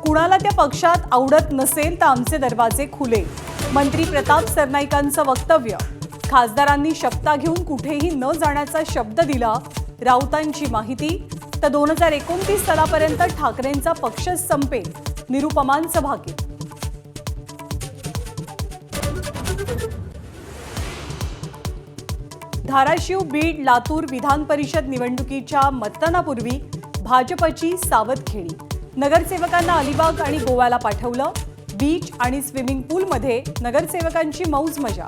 कुणाला त्या पक्षात आवडत नसेल तर आमचे दरवाजे खुले. मंत्री प्रताप सरनाईकांचं वक्तव्य. खासदारांनी शपथा घेऊन कुठेही न जाण्याचा शब्द दिला. राऊतांची माहिती. तर 2029 सालापर्यंत ठाकरेंचा पक्षच संपेल. निरुपमांचं भाकीत. धाराशिव, बीड, लातूर विधान परिषद निवडणुकीच्या मतदानापूर्वी भाजपची सावधखेळी. नगरसेवकांना अलिबाग आणि गोव्याला पाठवलं. बीच आणि स्विमिंग पूलमध्ये नगरसेवकांची मौज मजा.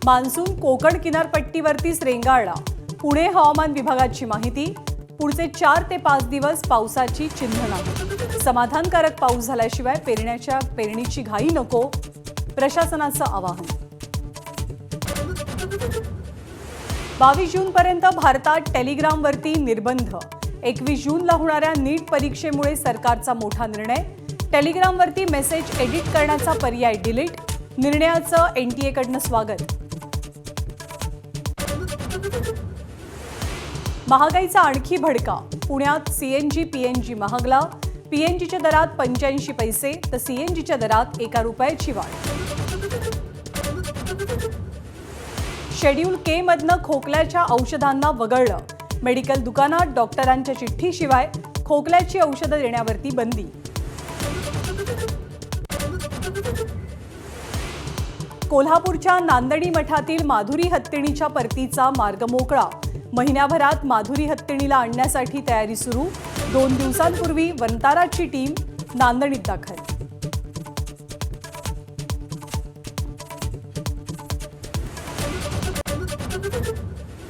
मान्सून कोकण किनारपट्टीवरतीच रेंगाळला. पुणे हवामान विभागाची माहिती. पुढचे 4 ते 5 दिवस पावसाची चिन्ह नाही. समाधानकारक पाऊस झाल्याशिवाय पेरणीची घाई नको. प्रशासनाचं आवाहन. 22 जूनपर्यंत भारतात टेलिग्रामवरती निर्बंध. 21 जूनला होणाऱ्या नीट परीक्षेमुळे सरकारचा मोठा निर्णय. टेलिग्रामवरती मेसेज एडिट करण्याचा पर्याय डिलीट. निर्णयाचं एनटीएकडनं स्वागत. महागाईचा आणखी भडका. पुण्यात सीएनजी पीएनजी महागला. पीएनजीच्या दरात 85 पैसे तर सीएनजीच्या दरात 1 रुपयाची वाढ. शेड्यूल के मधनं खोकल्याच्या औषधांना वगळलं. मेडिकल दुकानात डॉक्टरांच्या चिठ्ठीशिवाय खोकल्याची औषधं देण्यावरती बंदी. कोल्हापूरच्या नांदणी मठातील माधुरी हत्तीणीच्या परतीचा मार्ग मोकळा. महिन्याभरात माधुरी हत्तीणीला आणण्यासाठी तयारी सुरू. 2 दिवसांपूर्वी वंताराची टीम नांदणीत दाखल.